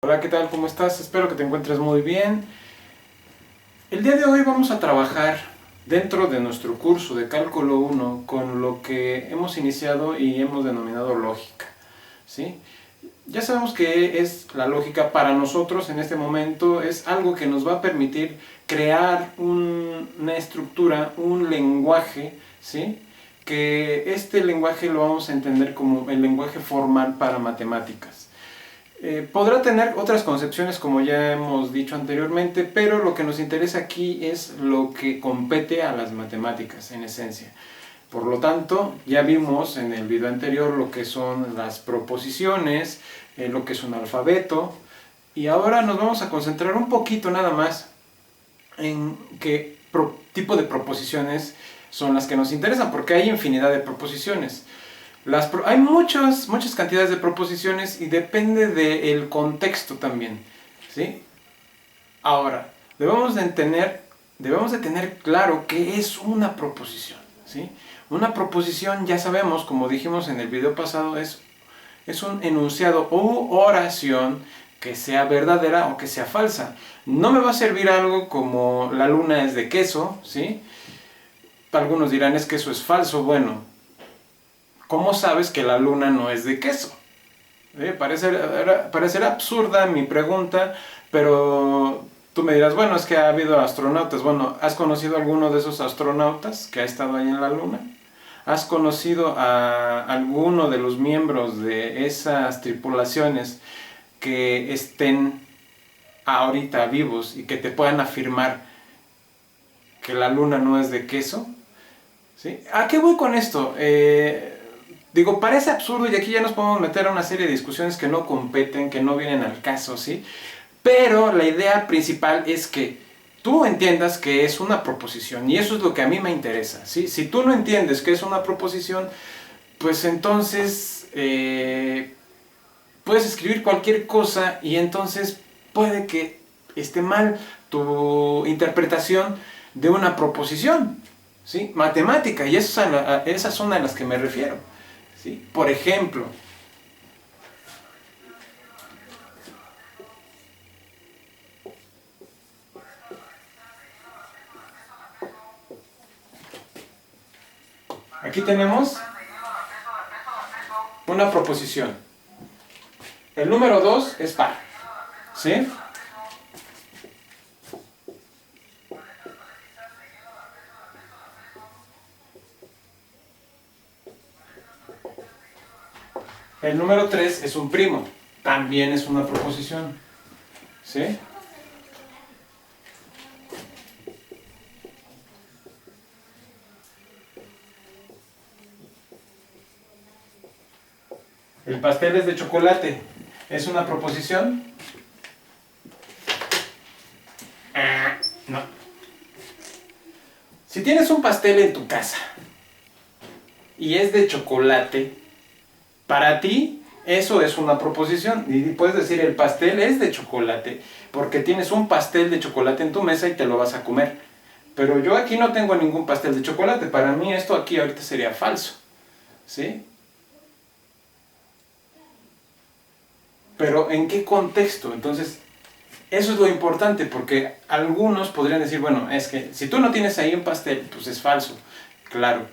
Hola, ¿qué tal? ¿Cómo estás? Espero que te encuentres muy bien. El día de hoy vamos a trabajar dentro de nuestro curso de Cálculo 1 con lo que hemos iniciado y hemos denominado lógica, ¿sí? Ya sabemos que es la lógica para nosotros en este momento, es algo que nos va a permitir crear una estructura, un lenguaje, ¿sí? Que este lenguaje lo vamos a entender como el lenguaje formal para matemáticas. Podrá tener otras concepciones como ya hemos dicho anteriormente, pero lo que nos interesa aquí es lo que compete a las matemáticas en esencia. Por lo tanto, ya vimos en el video anterior lo que son las proposiciones, lo que es un alfabeto, y ahora nos vamos a concentrar un poquito nada más en qué tipo de proposiciones son las que nos interesan, porque hay infinidad de proposiciones. Hay muchas cantidades de proposiciones y depende del contexto también, ¿sí? Ahora, debemos de tener claro qué es una proposición, ¿sí? Una proposición, ya sabemos, como dijimos en el video pasado, es un enunciado u oración que sea verdadera o que sea falsa. No me va a servir algo como la luna es de queso, ¿sí? Algunos dirán es que eso es falso. Bueno, ¿cómo sabes que la luna no es de queso? Parecerá absurda mi pregunta, pero tú me dirás, bueno, es que ha habido astronautas. Bueno, ¿has conocido a alguno de esos astronautas que ha estado ahí en la luna? ¿Has conocido a alguno de los miembros de esas tripulaciones que estén ahorita vivos y que te puedan afirmar que la luna no es de queso? ¿Sí? ¿A qué voy con esto? Digo, parece absurdo y aquí ya nos podemos meter a una serie de discusiones que no competen, que no vienen al caso, ¿sí? Pero la idea principal es que tú entiendas que es una proposición y eso es lo que a mí me interesa, ¿sí? Si tú no entiendes que es una proposición, pues entonces puedes escribir cualquier cosa y entonces puede que esté mal tu interpretación de una proposición, ¿sí? Matemática, y esas son a las que me refiero, ¿sí? Por ejemplo, aquí tenemos una proposición. El número 2 es par, ¿sí? El número 3 es un primo, también es una proposición, ¿sí? El pastel es de chocolate, ¿es una proposición? No. Si tienes un pastel en tu casa y es de chocolate, para ti eso es una proposición. Y puedes decir el pastel es de chocolate porque tienes un pastel de chocolate en tu mesa y te lo vas a comer. Pero yo aquí no tengo ningún pastel de chocolate. Para mí esto aquí ahorita sería falso, ¿sí? Pero ¿en qué contexto? Entonces, eso es lo importante porque algunos podrían decir, bueno, es que si tú no tienes ahí un pastel, pues es falso, claro.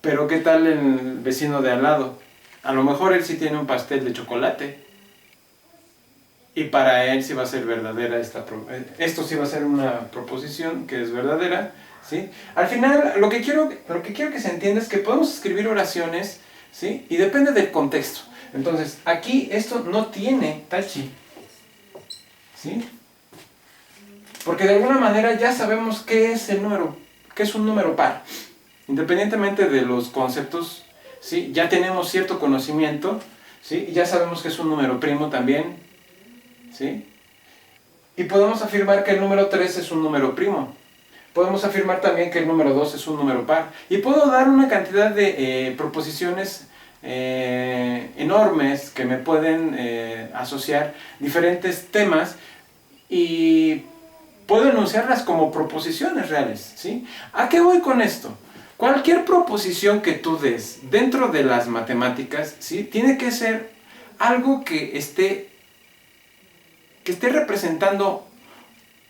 Pero ¿qué tal el vecino de al lado? A lo mejor él sí tiene un pastel de chocolate y para él sí va a ser verdadera esto sí va a ser una proposición que es verdadera, ¿sí? Al final lo que quiero que se entienda es que podemos escribir oraciones, ¿sí? Y depende del contexto. Entonces, aquí esto no tiene tachi, ¿sí? Porque de alguna manera ya sabemos qué es el número, qué es un número par. Independientemente de los conceptos, ¿sí? Ya tenemos cierto conocimiento, ¿sí? Ya sabemos que es un número primo también, ¿sí? Y podemos afirmar que el número 3 es un número primo. Podemos afirmar también que el número 2 es un número par. Y puedo dar una cantidad de proposiciones enormes que me pueden asociar diferentes temas y puedo enunciarlas como proposiciones reales, ¿sí? ¿A qué voy con esto? Cualquier proposición que tú des dentro de las matemáticas, ¿sí? Tiene que ser algo que esté que esté representando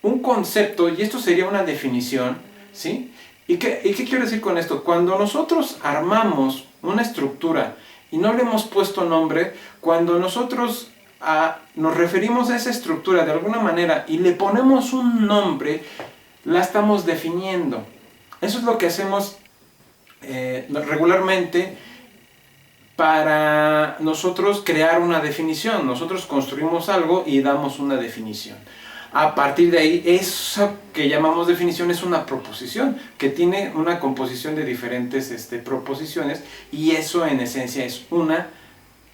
un concepto, y esto sería una definición, ¿sí? ¿Y qué quiero decir con esto? Cuando nosotros armamos una estructura y no le hemos puesto nombre, cuando nosotros nos referimos a esa estructura de alguna manera y le ponemos un nombre, la estamos definiendo. Eso es lo que hacemos regularmente para nosotros crear una definición. Nosotros construimos algo y damos una definición. A partir de ahí, eso que llamamos definición es una proposición, que tiene una composición de diferentes proposiciones, y eso en esencia es una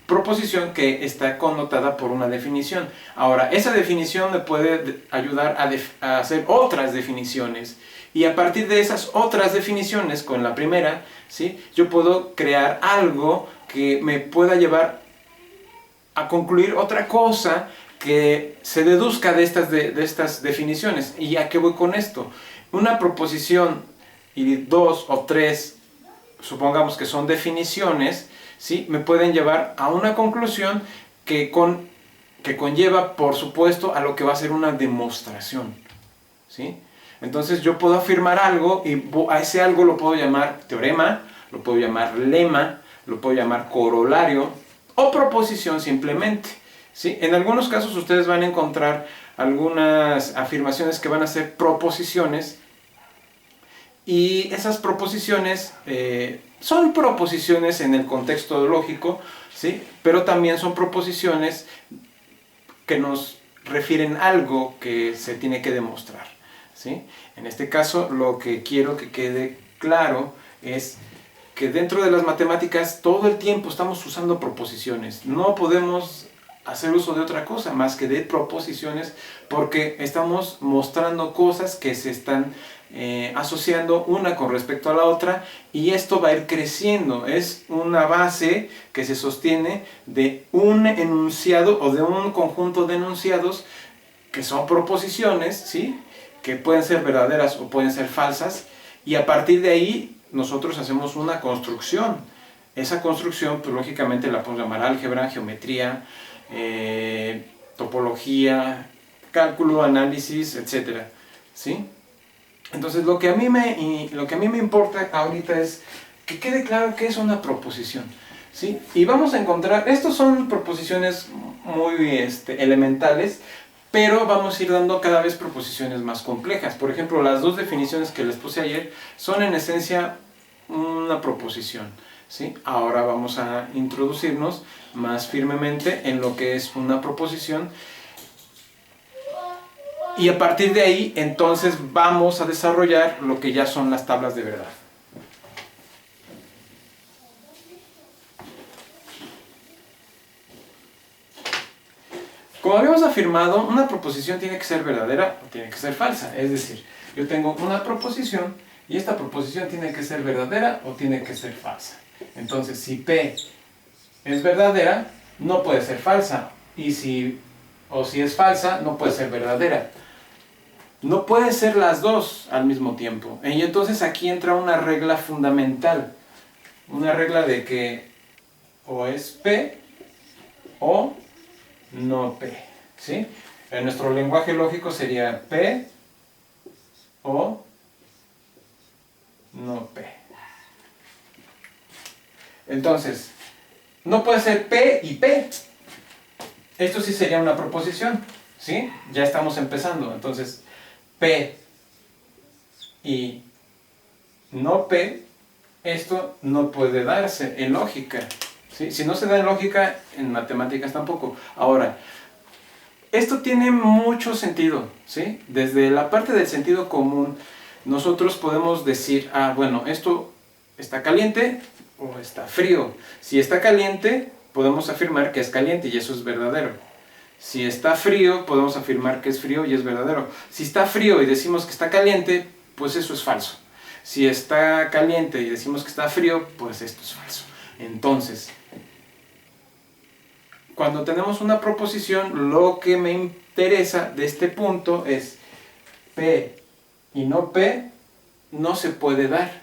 proposición que está connotada por una definición. Ahora, esa definición me puede ayudar a hacer otras definiciones, y a partir de esas otras definiciones, con la primera, ¿sí?, yo puedo crear algo que me pueda llevar a concluir otra cosa que se deduzca de estas definiciones. ¿Y a qué voy con esto? Una proposición y dos o tres, supongamos que son definiciones, ¿sí?, me pueden llevar a una conclusión que conlleva, por supuesto, a lo que va a ser una demostración, ¿sí? Entonces yo puedo afirmar algo y a ese algo lo puedo llamar teorema, lo puedo llamar lema, lo puedo llamar corolario o proposición simplemente, ¿sí? En algunos casos ustedes van a encontrar algunas afirmaciones que van a ser proposiciones, y esas proposiciones son proposiciones en el contexto lógico, ¿sí?, pero también son proposiciones que nos refieren a algo que se tiene que demostrar, ¿sí? En este caso, lo que quiero que quede claro es que dentro de las matemáticas todo el tiempo estamos usando proposiciones. No podemos hacer uso de otra cosa más que de proposiciones, porque estamos mostrando cosas que se están asociando una con respecto a la otra, y esto va a ir creciendo. Es una base que se sostiene de un enunciado o de un conjunto de enunciados que son proposiciones, ¿sí?, que pueden ser verdaderas o pueden ser falsas, y a partir de ahí nosotros hacemos una construcción. Esa construcción, pues lógicamente la podemos llamar álgebra, geometría, topología, cálculo, análisis, etcétera, ¿sí? Entonces lo que a mí me importa ahorita es que quede claro qué es una proposición, ¿sí? Y vamos a encontrar, estos son proposiciones muy elementales, pero vamos a ir dando cada vez proposiciones más complejas. Por ejemplo, las dos definiciones que les puse ayer son en esencia una proposición, ¿sí? Ahora vamos a introducirnos más firmemente en lo que es una proposición, y a partir de ahí entonces vamos a desarrollar lo que ya son las tablas de verdad. Como habíamos afirmado, una proposición tiene que ser verdadera o tiene que ser falsa. Es decir, yo tengo una proposición y esta proposición tiene que ser verdadera o tiene que ser falsa. Entonces, si P es verdadera, no puede ser falsa. Y si es falsa, no puede ser verdadera. No puede ser las dos al mismo tiempo. Y entonces aquí entra una regla fundamental. Una regla de que o es P o no P, ¿sí? En nuestro lenguaje lógico sería P o no P. Entonces, no puede ser P y P. Esto sí sería una proposición, ¿sí? Ya estamos empezando. Entonces, P y no P, esto no puede darse en lógica, ¿sí? Si no se da en lógica, en matemáticas tampoco. Ahora, esto tiene mucho sentido, ¿sí? Desde la parte del sentido común, nosotros podemos decir, bueno, esto está caliente o está frío. Si está caliente, podemos afirmar que es caliente y eso es verdadero. Si está frío, podemos afirmar que es frío y es verdadero. Si está frío y decimos que está caliente, pues eso es falso. Si está caliente y decimos que está frío, pues esto es falso. Entonces, cuando tenemos una proposición, lo que me interesa de este punto es P y no P no se puede dar,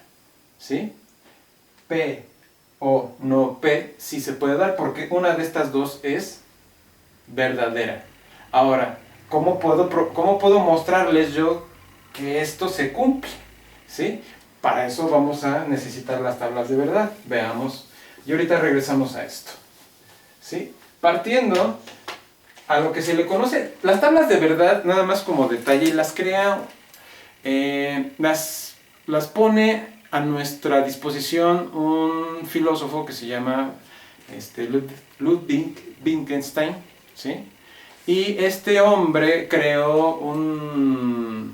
¿sí? P o no P sí se puede dar porque una de estas dos es verdadera. Ahora, cómo puedo mostrarles yo que esto se cumple? ¿Sí? Para eso vamos a necesitar las tablas de verdad. Veamos. Y ahorita regresamos a esto. ¿Sí? Partiendo a lo que se le conoce, las tablas de verdad, nada más como detalle, las crea, las pone a nuestra disposición un filósofo que se llama Ludwig Wittgenstein, ¿sí? Y este hombre creó un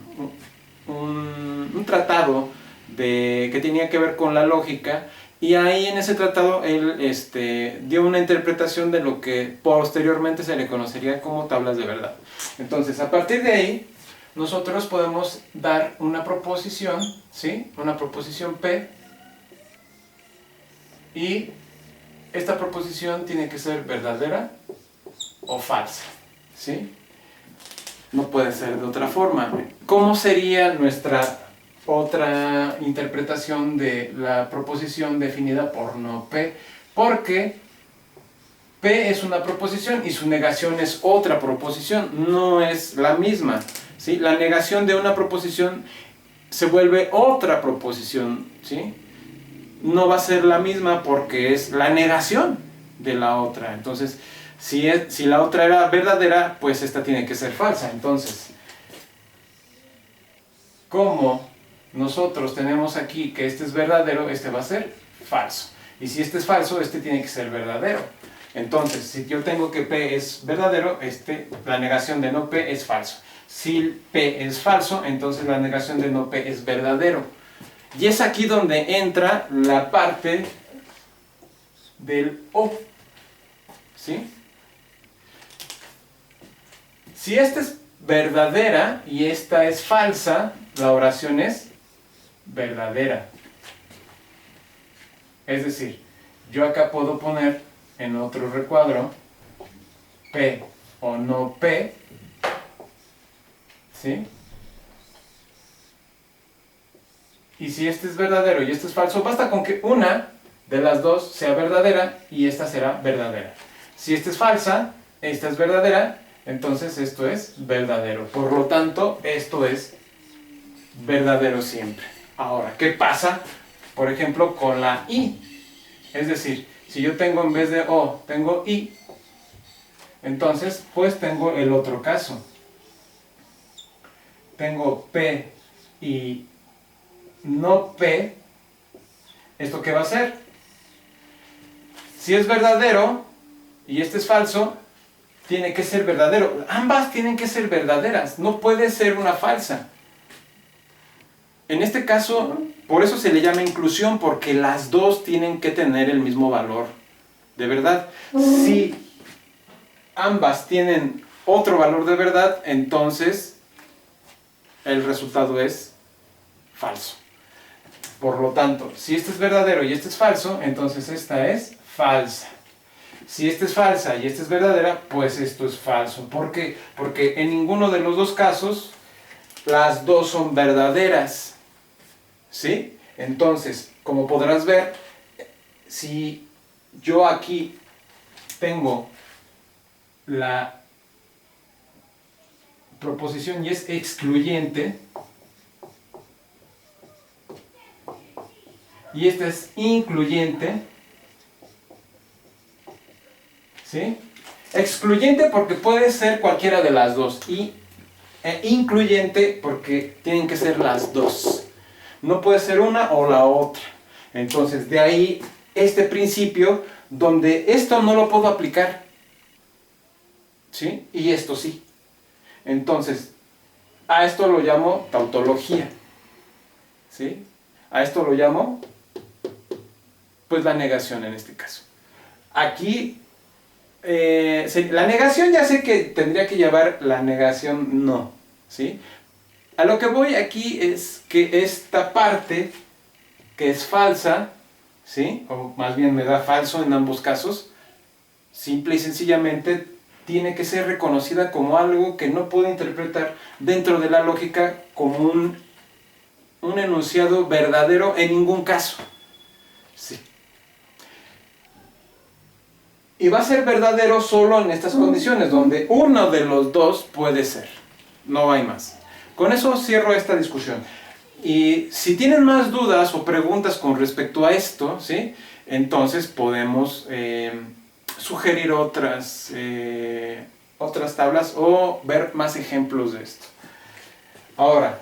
tratado que tenía que ver con la lógica, y ahí en ese tratado él dio una interpretación de lo que posteriormente se le conocería como tablas de verdad. Entonces, a partir de ahí, nosotros podemos dar una proposición, ¿sí? Una proposición P, y esta proposición tiene que ser verdadera o falsa, ¿sí? No puede ser de otra forma. ¿Cómo sería nuestra otra interpretación de la proposición definida por no P? Porque P es una proposición y su negación es otra proposición, no es la misma, ¿sí? La negación de una proposición se vuelve otra proposición, ¿sí? No va a ser la misma porque es la negación de la otra. Entonces, si la otra era verdadera, pues esta tiene que ser falsa. Entonces, como nosotros tenemos aquí que este es verdadero, este va a ser falso. Y si este es falso, este tiene que ser verdadero. Entonces, si yo tengo que P es verdadero, la negación de no P es falso. Si P es falso, entonces la negación de no P es verdadero. Y es aquí donde entra la parte del O, ¿sí? Si esta es verdadera y esta es falsa, la oración es verdadera. Es decir, yo acá puedo poner en otro recuadro P o no P, ¿sí? Y si este es verdadero y este es falso, basta con que una de las dos sea verdadera y esta será verdadera. Si esta es falsa, esta es verdadera, entonces esto es verdadero. Por lo tanto, esto es verdadero siempre. Ahora, ¿qué pasa, por ejemplo, con la I? Es decir, si yo tengo en vez de O, tengo I, entonces pues tengo el otro caso. Tengo P y no P. ¿Esto qué va a ser? Si es verdadero y este es falso, tiene que ser verdadero. Ambas tienen que ser verdaderas, no puede ser una falsa. En este caso, por eso se le llama inclusión, porque las dos tienen que tener el mismo valor de verdad. Si ambas tienen otro valor de verdad, entonces el resultado es falso. Por lo tanto, si este es verdadero y este es falso, entonces esta es falsa. Si esta es falsa y esta es verdadera, pues esto es falso. ¿Por qué? Porque en ninguno de los dos casos las dos son verdaderas, ¿sí? Entonces, como podrás ver, si yo aquí tengo la proposición y es excluyente, y esta es incluyente, ¿sí? Excluyente porque puede ser cualquiera de las dos, y incluyente porque tienen que ser las dos. No puede ser una o la otra. Entonces, de ahí este principio donde esto no lo puedo aplicar, ¿sí? Y esto sí. Entonces, a esto lo llamo tautología, ¿sí? A esto lo llamo, pues, la negación en este caso. Aquí, la negación ya sé que tendría que llevar la negación no, ¿sí? A lo que voy aquí es que esta parte que es falsa, ¿sí? O más bien me da falso en ambos casos, simple y sencillamente tiene que ser reconocida como algo que no puedo interpretar dentro de la lógica como un enunciado verdadero en ningún caso. Sí. Y va a ser verdadero solo en estas condiciones, donde uno de los dos puede ser. No hay más. Con eso cierro esta discusión. Y si tienen más dudas o preguntas con respecto a esto, ¿sí? Entonces podemos sugerir otras tablas o ver más ejemplos de esto. Ahora,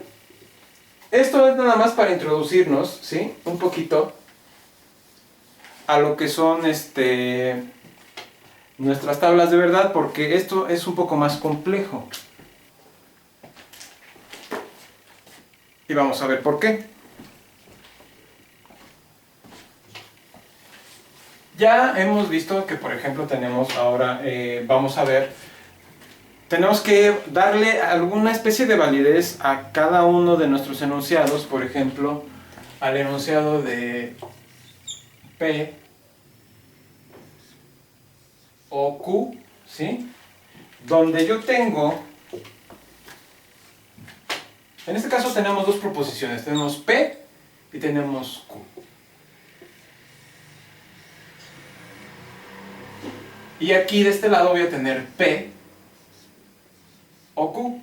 esto es nada más para introducirnos, ¿sí? Un poquito a lo que son nuestras tablas de verdad, porque esto es un poco más complejo. Y vamos a ver por qué. Ya hemos visto que, por ejemplo, tenemos ahora, vamos a ver, tenemos que darle alguna especie de validez a cada uno de nuestros enunciados. Por ejemplo, al enunciado de P o Q, ¿sí? Donde yo tengo, en este caso tenemos dos proposiciones, tenemos P y tenemos Q. Y aquí de este lado voy a tener P o Q.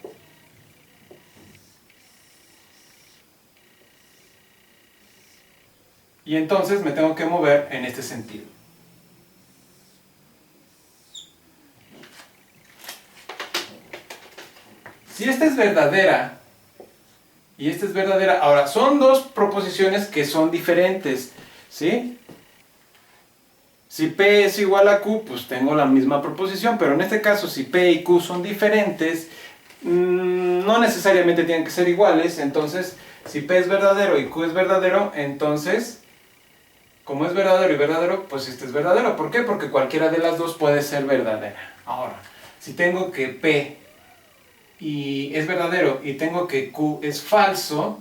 Y entonces me tengo que mover en este sentido. Si esta es verdadera y esta es verdadera, ahora son dos proposiciones que son diferentes, ¿sí? Si P es igual a Q, pues tengo la misma proposición, pero en este caso si P y Q son diferentes, no necesariamente tienen que ser iguales. Entonces, si P es verdadero y Q es verdadero, entonces, como es verdadero y verdadero, pues este es verdadero. ¿Por qué? Porque cualquiera de las dos puede ser verdadera. Ahora, si tengo que P y es verdadero y tengo que Q es falso,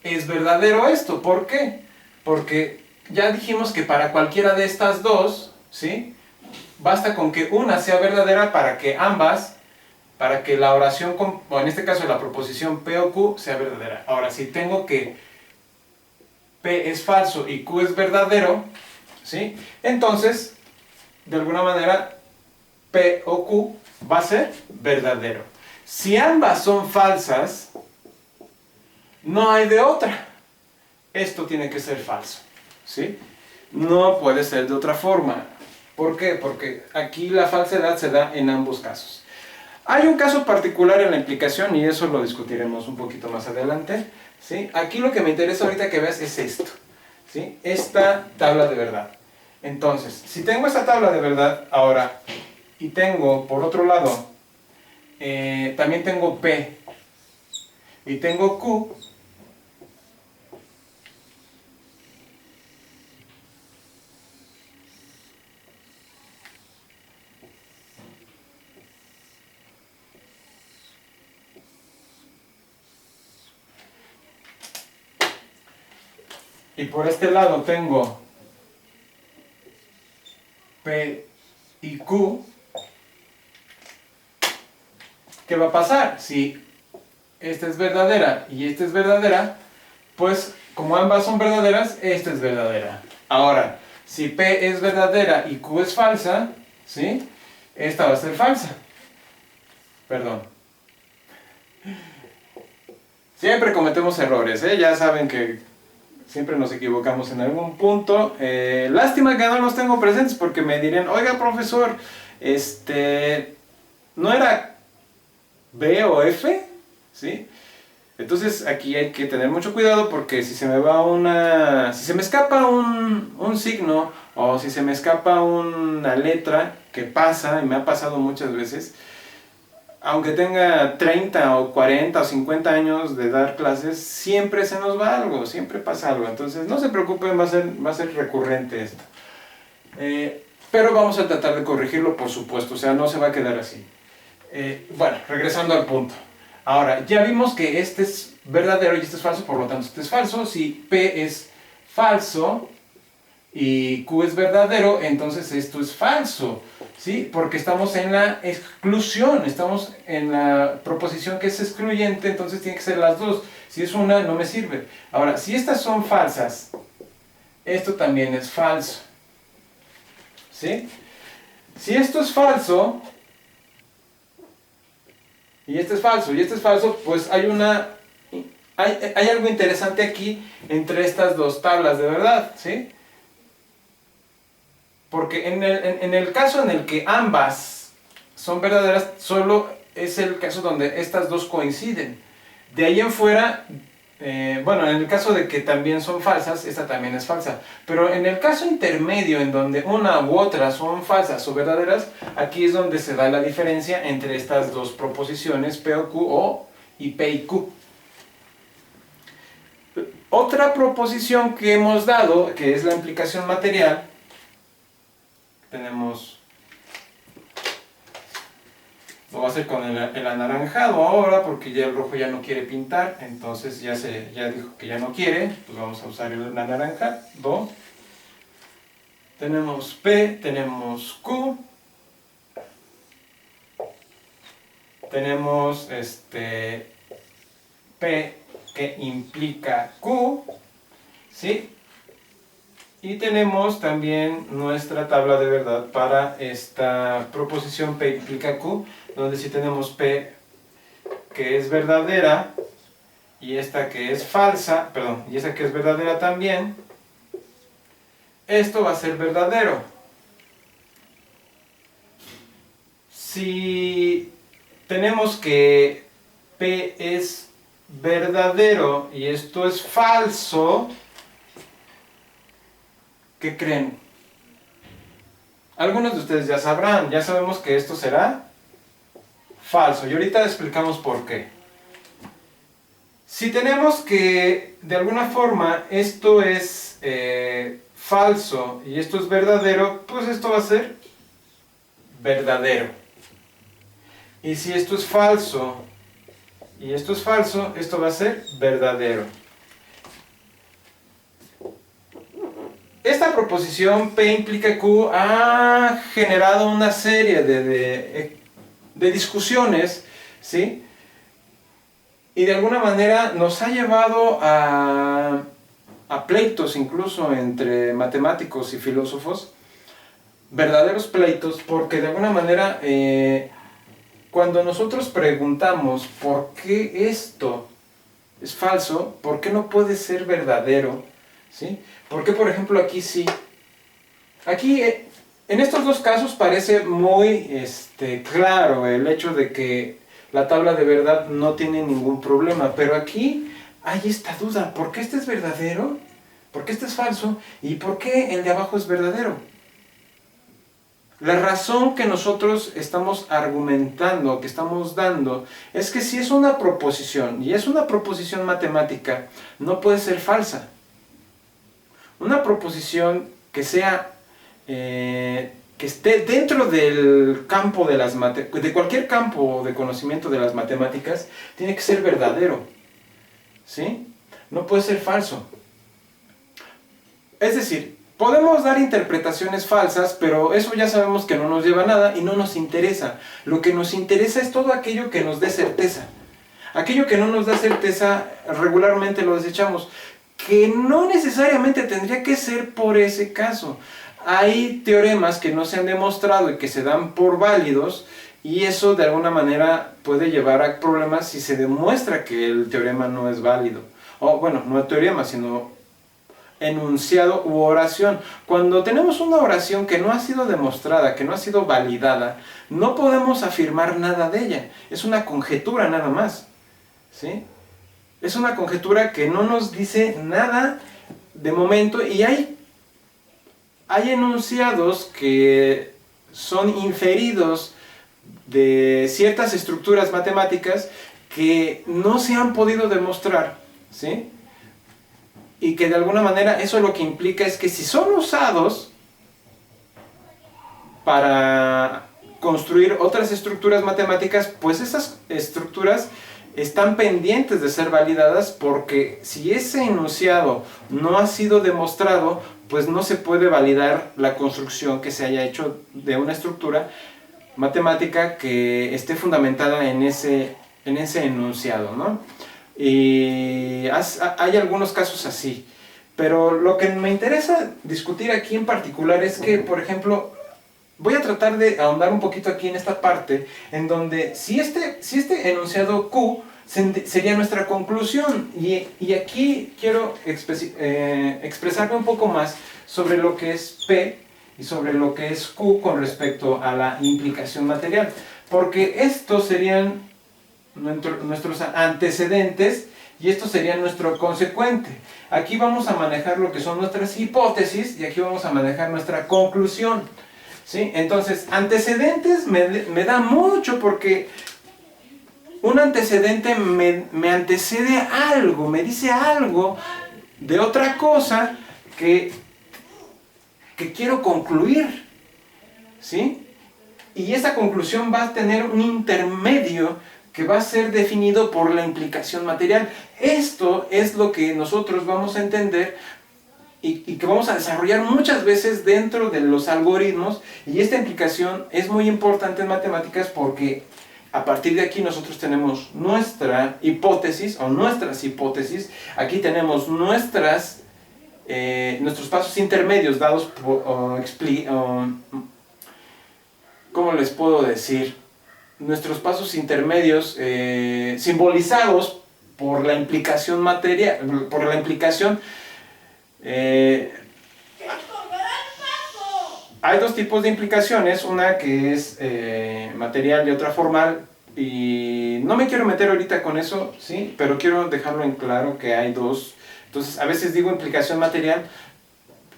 es verdadero esto. ¿Por qué? Porque ya dijimos que para cualquiera de estas dos, ¿sí? Basta con que una sea verdadera para que ambas, para que la oración, o en este caso la proposición P o Q sea verdadera. Ahora, si tengo que P es falso y Q es verdadero, ¿sí? Entonces, de alguna manera, P o Q va a ser verdadero. Si ambas son falsas, no hay de otra. Esto tiene que ser falso, ¿sí? No puede ser de otra forma. ¿Por qué? Porque aquí la falsedad se da en ambos casos. Hay un caso particular en la implicación y eso lo discutiremos un poquito más adelante, ¿sí? Aquí lo que me interesa ahorita que veas es esto, ¿sí? Esta tabla de verdad. Entonces, si tengo esta tabla de verdad ahora y tengo por otro lado, también tengo P y tengo Q, y por este lado tengo P y Q, ¿qué va a pasar? Si esta es verdadera y esta es verdadera, pues como ambas son verdaderas, esta es verdadera. Ahora, si P es verdadera y Q es falsa, ¿sí? Esta va a ser falsa. Perdón. Siempre cometemos errores, ¿eh? Ya saben que siempre nos equivocamos en algún punto. Lástima que no los tengo presentes porque me dirían, oiga profesor, ¿no era B o F? ¿Sí? Entonces aquí hay que tener mucho cuidado porque si se me va si se me escapa un signo o si se me escapa una letra, que pasa y me ha pasado muchas veces, aunque tenga 30 o 40 o 50 años de dar clases, siempre se nos va algo, siempre pasa algo. Entonces no se preocupen, va a ser recurrente esto. Pero vamos a tratar de corregirlo, por supuesto, o sea, no se va a quedar así. Bueno, regresando al punto. Ahora, ya vimos que este es verdadero y este es falso, por lo tanto este es falso. Si P es falso y Q es verdadero, entonces esto es falso, ¿sí? Porque estamos en la exclusión, estamos en la proposición que es excluyente, entonces tiene que ser las dos. Si es una, no me sirve. Ahora, si estas son falsas, esto también es falso, ¿sí? Si esto es falso, y este es falso, y este es falso, pues hay algo interesante aquí entre estas dos tablas de verdad, ¿sí? Porque en el caso en el que ambas son verdaderas, solo es el caso donde estas dos coinciden. De ahí en fuera, bueno, en el caso de que también son falsas, esta también es falsa. Pero en el caso intermedio, en donde una u otra son falsas o verdaderas, aquí es donde se da la diferencia entre estas dos proposiciones, P o Q, o y P y Q. Otra proposición que hemos dado, que es la implicación material, tenemos, lo voy a hacer con el anaranjado ahora porque ya el rojo ya no quiere pintar, entonces ya dijo que ya no quiere, pues vamos a usar el anaranjado. Tenemos P, tenemos Q, tenemos P que implica Q, ¿sí? Y tenemos también nuestra tabla de verdad para esta proposición P implica Q, donde sí tenemos P que es verdadera y esta que es falsa, perdón, y esta que es verdadera también. Esto va a ser verdadero. Si tenemos que P es verdadero y esto es falso, ¿qué creen? Algunos de ustedes ya sabrán, ya sabemos que esto será falso. Y ahorita explicamos por qué. Si tenemos que, de alguna forma, esto es falso y esto es verdadero, pues esto va a ser verdadero. Y si esto es falso y esto es falso, esto va a ser verdadero. Esta proposición P implica Q ha generado una serie de discusiones, ¿sí? Y de alguna manera nos ha llevado a pleitos incluso entre matemáticos y filósofos, verdaderos pleitos, porque de alguna manera cuando nosotros preguntamos por qué esto es falso, por qué no puede ser verdadero, ¿sí? ¿Por qué, por ejemplo, aquí sí? Aquí, en estos dos casos parece muy claro el hecho de que la tabla de verdad no tiene ningún problema, pero aquí hay esta duda, ¿por qué este es verdadero? ¿Por qué este es falso? ¿Y por qué el de abajo es verdadero? La razón que nosotros estamos argumentando, que estamos dando, es que si es una proposición, y es una proposición matemática, no puede ser falsa. Una proposición que sea, que esté dentro del campo de cualquier campo de conocimiento de las matemáticas, tiene que ser verdadero, ¿sí? No puede ser falso. Es decir, podemos dar interpretaciones falsas, pero eso ya sabemos que no nos lleva a nada y no nos interesa. Lo que nos interesa es todo aquello que nos dé certeza. Aquello que no nos da certeza, regularmente lo desechamos. Que no necesariamente tendría que ser por ese caso. Hay teoremas que no se han demostrado y que se dan por válidos, y eso de alguna manera puede llevar a problemas si se demuestra que el teorema no es válido. O bueno, no es teorema, sino enunciado u oración. Cuando tenemos una oración que no ha sido demostrada, que no ha sido validada, no podemos afirmar nada de ella. Es una conjetura nada más, ¿sí? Es una conjetura que no nos dice nada de momento, y hay enunciados que son inferidos de ciertas estructuras matemáticas que no se han podido demostrar, ¿sí? Y que de alguna manera eso lo que implica es que si son usados para construir otras estructuras matemáticas, pues esas estructuras están pendientes de ser validadas, porque si ese enunciado no ha sido demostrado, pues no se puede validar la construcción que se haya hecho de una estructura matemática que esté fundamentada en ese enunciado, ¿no? Y hay algunos casos así, pero lo que me interesa discutir aquí en particular es que, por ejemplo, voy a tratar de ahondar un poquito aquí en esta parte, en donde si este enunciado Q sería nuestra conclusión, y aquí quiero expresarme un poco más sobre lo que es P y sobre lo que es Q con respecto a la implicación material, porque estos serían nuestros antecedentes y esto sería nuestro consecuente. Aquí vamos a manejar lo que son nuestras hipótesis y aquí vamos a manejar nuestra conclusión, ¿sí? Entonces, antecedentes me da mucho, porque un antecedente me antecede a algo, me dice algo de otra cosa que quiero concluir, ¿sí? Y esa conclusión va a tener un intermedio que va a ser definido por la implicación material. Esto es lo que nosotros vamos a entender y que vamos a desarrollar muchas veces dentro de los algoritmos, y esta implicación es muy importante en matemáticas porque a partir de aquí nosotros tenemos nuestra hipótesis o nuestras hipótesis, aquí tenemos nuestros pasos intermedios dados por, ¿cómo les puedo decir? Nuestros pasos intermedios simbolizados por la implicación material, por la implicación. Hay dos tipos de implicaciones, una que es material y otra formal, y no me quiero meter ahorita con eso, ¿sí? Pero quiero dejarlo en claro que hay dos. Entonces, a veces digo implicación material,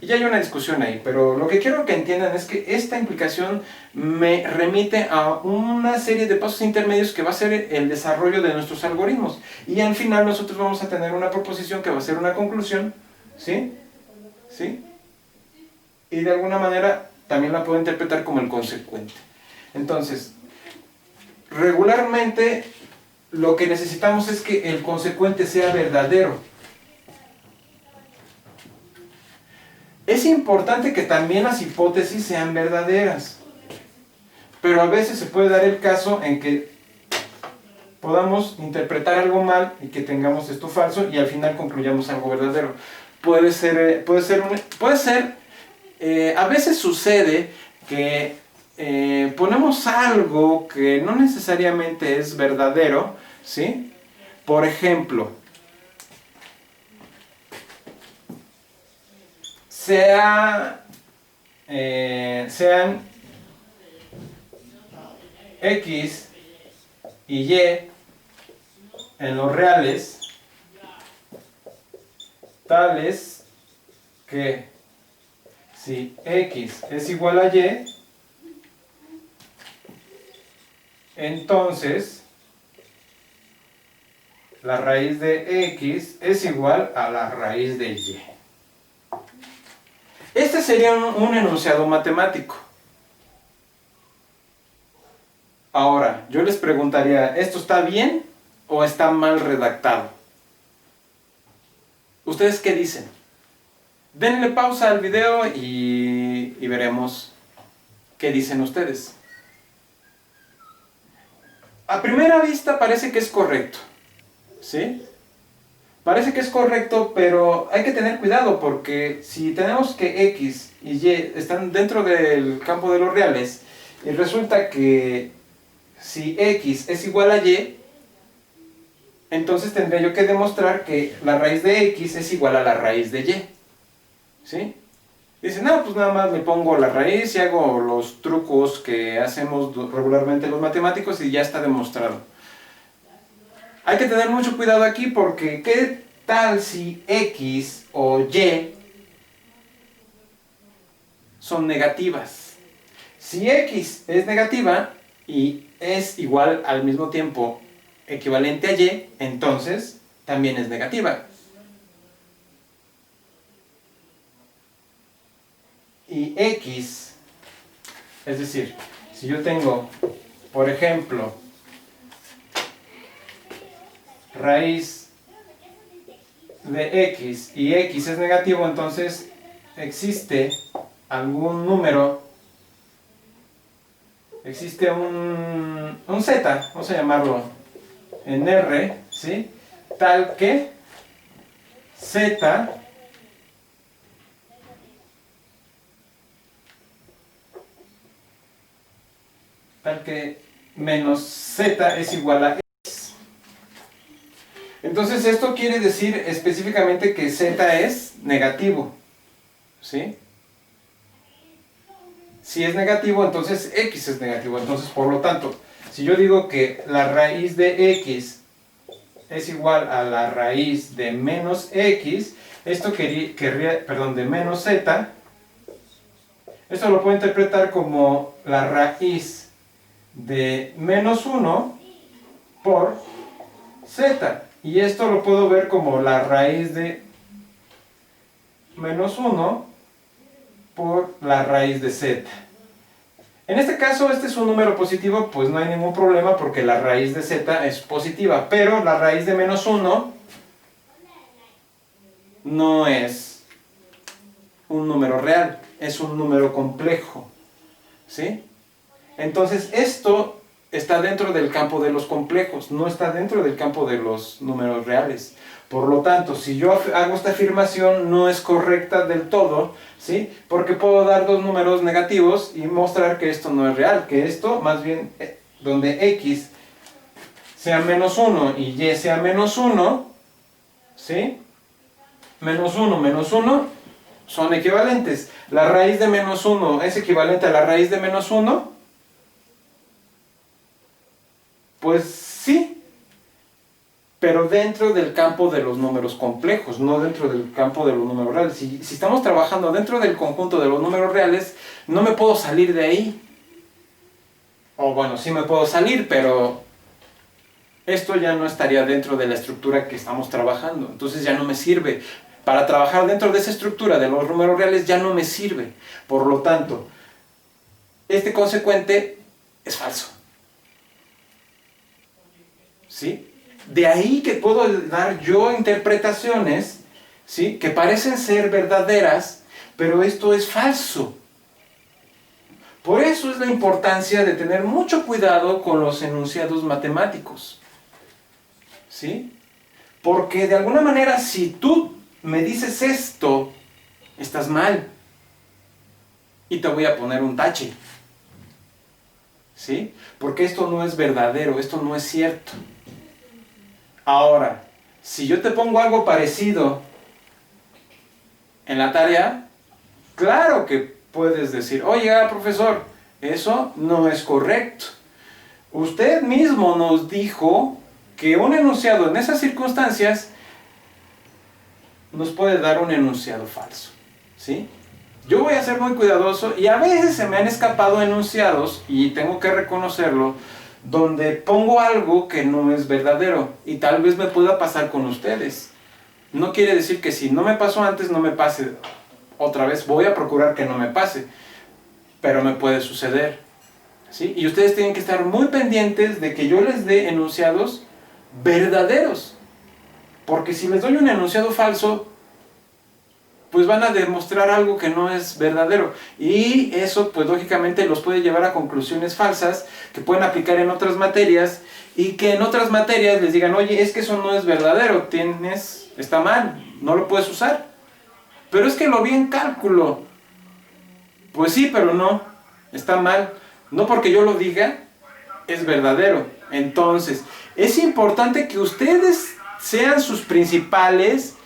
y ya hay una discusión ahí, pero lo que quiero que entiendan es que esta implicación me remite a una serie de pasos intermedios que va a ser el desarrollo de nuestros algoritmos. Y al final nosotros vamos a tener una proposición que va a ser una conclusión, ¿sí? ¿Sí? Y de alguna manera también la puedo interpretar como el consecuente. Entonces, regularmente lo que necesitamos es que el consecuente sea verdadero. Es importante que también las hipótesis sean verdaderas, pero a veces se puede dar el caso en que podamos interpretar algo mal y que tengamos esto falso y al final concluyamos algo verdadero. A veces sucede que ponemos algo que no necesariamente es verdadero, ¿sí? Por ejemplo, sean X y Y en los reales tales que si X es igual a Y, entonces la raíz de X es igual a la raíz de Y. Este sería un enunciado matemático. Ahora, yo les preguntaría, ¿esto está bien o está mal redactado? ¿Ustedes qué dicen? Denle pausa al video y veremos qué dicen ustedes. A primera vista parece que es correcto, ¿sí? Parece que es correcto, pero hay que tener cuidado porque si tenemos que X y Y están dentro del campo de los reales y resulta que si X es igual a Y, entonces tendría yo que demostrar que la raíz de X es igual a la raíz de Y, ¿sí? Dicen, no, pues nada más le pongo la raíz y hago los trucos que hacemos regularmente los matemáticos y ya está demostrado. Hay que tener mucho cuidado aquí porque ¿qué tal si X o Y son negativas? Si X es negativa y es igual al mismo tiempo equivalente a Y, entonces también es negativa. Y X, es decir, si yo tengo, por ejemplo, raíz de X y X es negativo, entonces existe algún número, existe un Z, vamos a llamarlo en R, ¿sí? Tal que Z tal que menos z es igual a x. Entonces esto quiere decir específicamente que z es negativo, ¿sí? Si es negativo, entonces x es negativo. Entonces, por lo tanto, si yo digo que la raíz de x es igual a la raíz de menos x, esto de menos z, esto lo puedo interpretar como la raíz de menos 1 por z. Y esto lo puedo ver como la raíz de menos 1 por la raíz de z. En este caso, este es un número positivo, pues no hay ningún problema porque la raíz de z es positiva, pero la raíz de menos 1 no es un número real, es un número complejo, ¿sí? Entonces, esto está dentro del campo de los complejos, no está dentro del campo de los números reales. Por lo tanto, si yo hago esta afirmación, no es correcta del todo, ¿sí? Porque puedo dar dos números negativos y mostrar que esto no es real, que esto, más bien, donde x sea menos 1 y y sea menos 1, ¿sí? Menos 1 son equivalentes. La raíz de menos 1 es equivalente a la raíz de menos 1. Pues sí, pero dentro del campo de los números complejos, no dentro del campo de los números reales. Si estamos trabajando dentro del conjunto de los números reales, no me puedo salir de ahí. O bueno, sí me puedo salir, pero esto ya no estaría dentro de la estructura que estamos trabajando. Entonces ya no me sirve. Para trabajar dentro de esa estructura de los números reales ya no me sirve. Por lo tanto, este consecuente es falso. ¿Sí? De ahí que puedo dar yo interpretaciones, ¿sí? Que parecen ser verdaderas, pero esto es falso. Por eso es la importancia de tener mucho cuidado con los enunciados matemáticos, ¿sí? Porque de alguna manera, si tú me dices esto, estás mal. Y te voy a poner un tache, ¿sí? Porque esto no es verdadero, esto no es cierto. Ahora, si yo te pongo algo parecido en la tarea, claro que puedes decir, oye, profesor, eso no es correcto. Usted mismo nos dijo que un enunciado en esas circunstancias nos puede dar un enunciado falso, ¿sí? Yo voy a ser muy cuidadoso y a veces se me han escapado enunciados, y tengo que reconocerlo, donde pongo algo que no es verdadero, y tal vez me pueda pasar con ustedes. No quiere decir que si no me pasó antes, no me pase otra vez. Voy a procurar que no me pase, pero me puede suceder, ¿sí? Y ustedes tienen que estar muy pendientes de que yo les dé enunciados verdaderos, porque si les doy un enunciado falso, pues van a demostrar algo que no es verdadero, y eso pues lógicamente los puede llevar a conclusiones falsas que pueden aplicar en otras materias, y que en otras materias les digan, oye, es que eso no es verdadero, está mal, no lo puedes usar. Pero es que lo vi en cálculo. Pues sí, pero no, está mal. No porque yo lo diga, es verdadero. Entonces, es importante que ustedes sean sus principales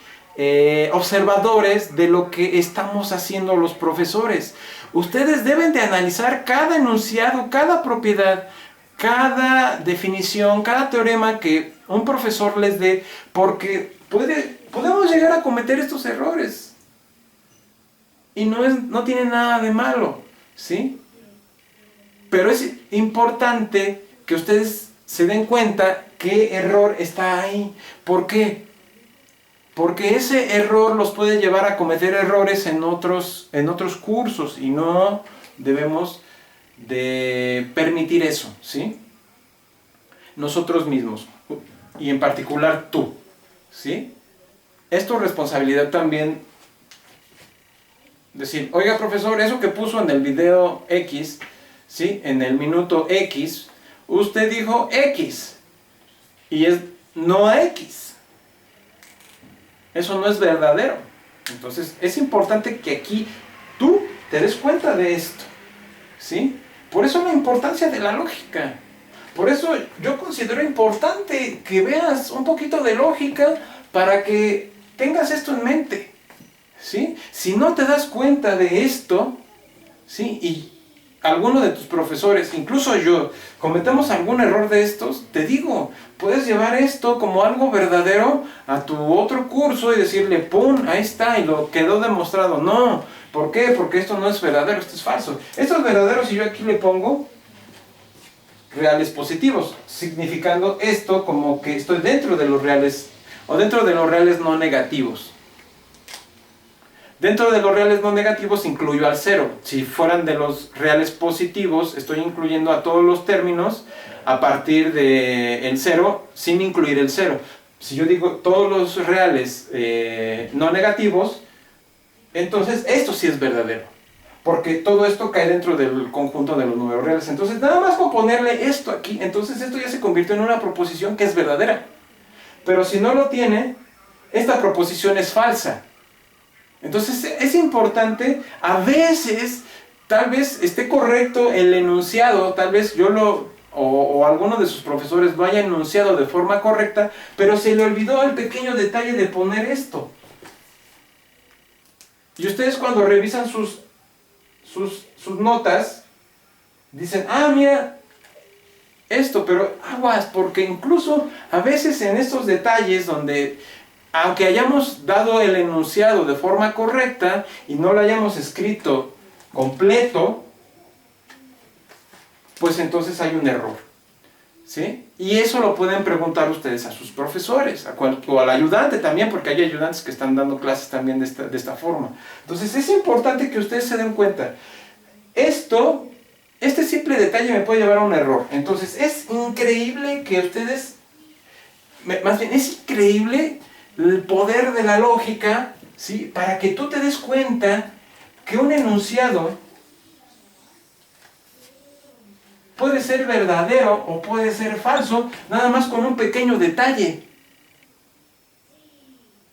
observadores de lo que estamos haciendo los profesores. Ustedes deben de analizar cada enunciado, cada propiedad, cada definición, cada teorema que un profesor les dé, porque podemos llegar a cometer estos errores. Y no tiene nada de malo, ¿sí? Pero es importante que ustedes se den cuenta qué error está ahí. ¿Por qué? Porque ese error los puede llevar a cometer errores en otros cursos, y no debemos de permitir eso, ¿sí? Nosotros mismos, y en particular tú, ¿sí? Es tu responsabilidad también decir, oiga profesor, eso que puso en el video X, ¿sí? En el minuto X, usted dijo X, y es no a X. Eso no es verdadero. Entonces es importante que aquí tú te des cuenta de esto, ¿sí? Por eso la importancia de la lógica. Por eso yo considero importante que veas un poquito de lógica para que tengas esto en mente, ¿sí? Si no te das cuenta de esto, ¿sí? Y alguno de tus profesores, incluso yo, cometemos algún error de estos, te digo, puedes llevar esto como algo verdadero a tu otro curso y decirle, ¡pum!, ahí está, y lo quedó demostrado. No, ¿por qué? Porque esto no es verdadero, esto es falso. Esto es verdadero si yo aquí le pongo reales positivos, significando esto como que estoy dentro de los reales, o dentro de los reales no negativos. Dentro de los reales no negativos incluyo al cero. Si fueran de los reales positivos, estoy incluyendo a todos los términos a partir del cero, sin incluir el cero. Si yo digo todos los reales no negativos, entonces esto sí es verdadero. Porque todo esto cae dentro del conjunto de los números reales. Entonces nada más con ponerle esto aquí, entonces esto ya se convirtió en una proposición que es verdadera. Pero si no lo tiene, esta proposición es falsa. Entonces es importante, a veces, tal vez esté correcto el enunciado, tal vez o alguno de sus profesores lo haya enunciado de forma correcta, pero se le olvidó el pequeño detalle de poner esto. Y ustedes cuando revisan sus notas, dicen, ah, mira, esto, pero aguas, porque incluso a veces en estos detalles donde, aunque hayamos dado el enunciado de forma correcta y no lo hayamos escrito completo, pues entonces hay un error, ¿sí? Y eso lo pueden preguntar ustedes a sus profesores, o al ayudante también, porque hay ayudantes que están dando clases también de esta forma. Entonces es importante que ustedes se den cuenta. Este simple detalle me puede llevar a un error. Entonces es increíble que ustedes, más bien es increíble el poder de la lógica, ¿sí? Para que tú te des cuenta que un enunciado puede ser verdadero o puede ser falso, nada más con un pequeño detalle,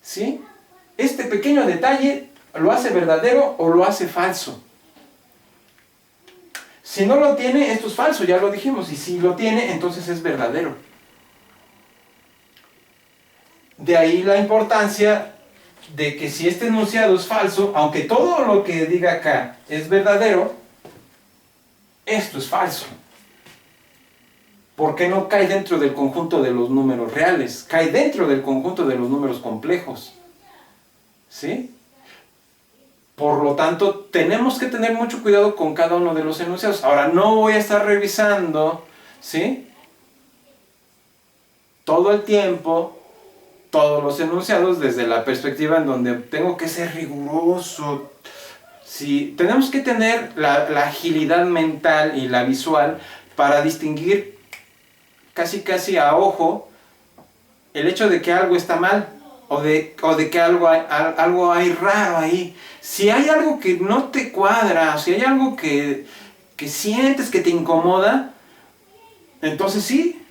¿sí? Este pequeño detalle lo hace verdadero o lo hace falso. Si no lo tiene, esto es falso, ya lo dijimos, y si lo tiene, entonces es verdadero. De ahí la importancia de que si este enunciado es falso, aunque todo lo que diga acá es verdadero, esto es falso. Porque no cae dentro del conjunto de los números reales, cae dentro del conjunto de los números complejos. ¿Sí? Por lo tanto, tenemos que tener mucho cuidado con cada uno de los enunciados. Ahora, no voy a estar revisando, ¿sí?, todo el tiempo todos los enunciados desde la perspectiva en donde tengo que ser riguroso. Sí, tenemos que tener la agilidad mental y la visual para distinguir casi a ojo el hecho de que algo está mal o de que algo hay raro ahí. Si hay algo que no te cuadra, si hay algo que sientes que te incomoda, entonces sí,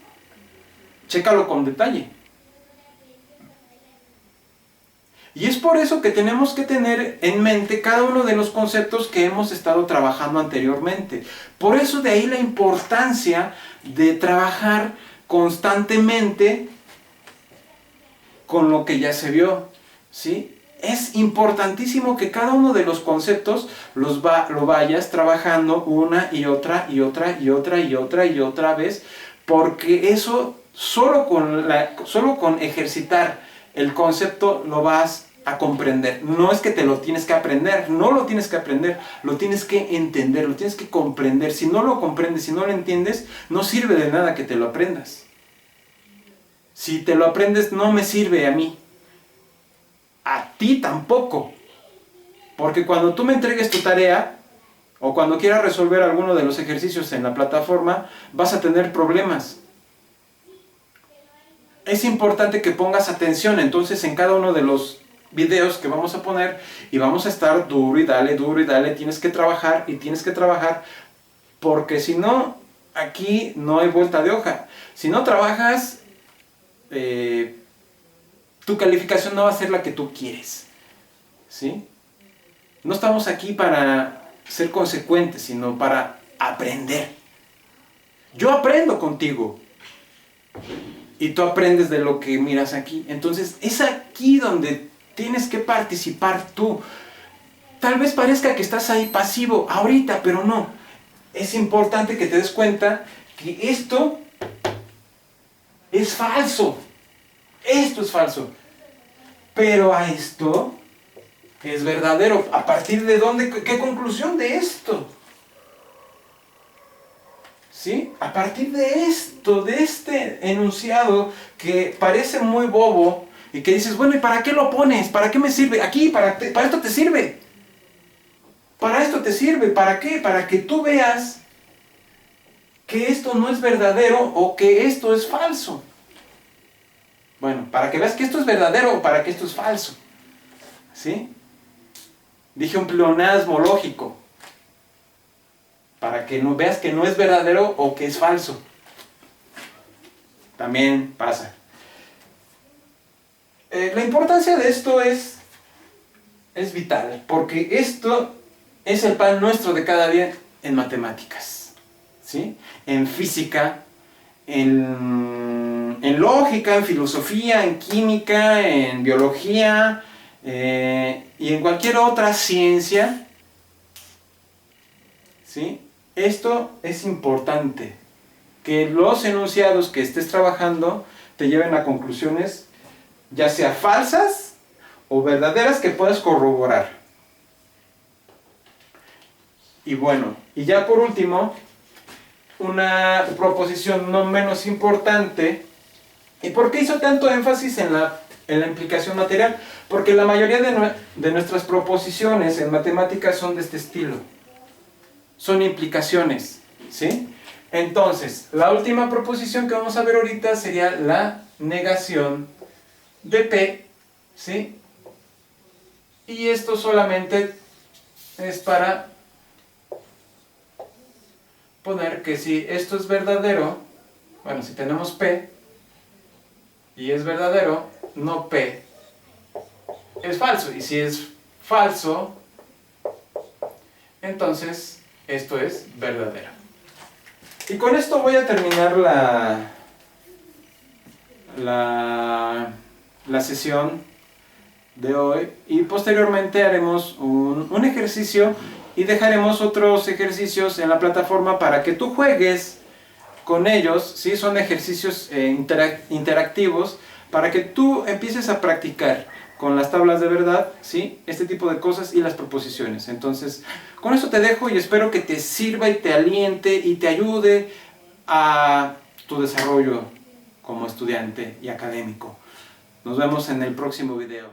chécalo con detalle. Y es por eso que tenemos que tener en mente cada uno de los conceptos que hemos estado trabajando anteriormente. Por eso de ahí la importancia de trabajar constantemente con lo que ya se vio, ¿sí? Es importantísimo que cada uno de los conceptos lo vayas trabajando una y otra vez, porque eso solo con ejercitar el concepto lo vas a comprender. No es que te lo tienes que aprender, no lo tienes que aprender, lo tienes que entender, lo tienes que comprender. Si no lo comprendes, si no lo entiendes, no sirve de nada que te lo aprendas. Si te lo aprendes, no me sirve a mí. A ti tampoco. Porque cuando tú me entregues tu tarea, o cuando quieras resolver alguno de los ejercicios en la plataforma, vas a tener problemas. Es importante que pongas atención entonces en cada uno de los videos que vamos a poner y vamos a estar duro y dale, tienes que trabajar porque si no, aquí no hay vuelta de hoja. Si no trabajas, tu calificación no va a ser la que tú quieres, ¿sí? No estamos aquí para ser consecuentes, sino para aprender. Yo aprendo contigo y tú aprendes de lo que miras aquí. Entonces es aquí donde tienes que participar tú. Tal vez parezca que estás ahí pasivo ahorita, pero no. Es importante que te des cuenta que esto es falso. Esto es falso. Pero a esto es verdadero. ¿A partir de dónde? ¿Qué conclusión de esto? ¿Sí? A partir de esto, de este enunciado que parece muy bobo y que dices, bueno, ¿y para qué lo pones? ¿Para qué me sirve? Aquí, para esto te sirve. Para esto te sirve. ¿Para qué? Para que tú veas que esto no es verdadero o que esto es falso. Bueno, para que veas que esto es verdadero o para que esto es falso. ¿Sí? Dije un pleonasmo lógico. Para que no veas que no es verdadero o que es falso. También pasa. La importancia de esto es vital, porque esto es el pan nuestro de cada día en matemáticas, ¿sí? En física, en lógica, en filosofía, en química, en biología y en cualquier otra ciencia, ¿sí? Esto es importante, que los enunciados que estés trabajando te lleven a conclusiones ya sea falsas o verdaderas que puedas corroborar. Y bueno, y ya por último, una proposición no menos importante. ¿Y por qué hizo tanto énfasis en la implicación material? Porque la mayoría de nuestras proposiciones en matemáticas son de este estilo. Son implicaciones, ¿sí? Entonces, la última proposición que vamos a ver ahorita sería la negación de P, ¿sí? Y esto solamente es para poner que si esto es verdadero, bueno, si tenemos P y es verdadero, no P es falso. Y si es falso, entonces esto es verdadero. Y con esto voy a terminar la sesión de hoy y posteriormente haremos un ejercicio y dejaremos otros ejercicios en la plataforma para que tú juegues con ellos, ¿sí? Son ejercicios interactivos para que tú empieces a practicar con las tablas de verdad, ¿sí? Este tipo de cosas y las proposiciones. Entonces, con eso te dejo y espero que te sirva y te aliente y te ayude a tu desarrollo como estudiante y académico. Nos vemos en el próximo video.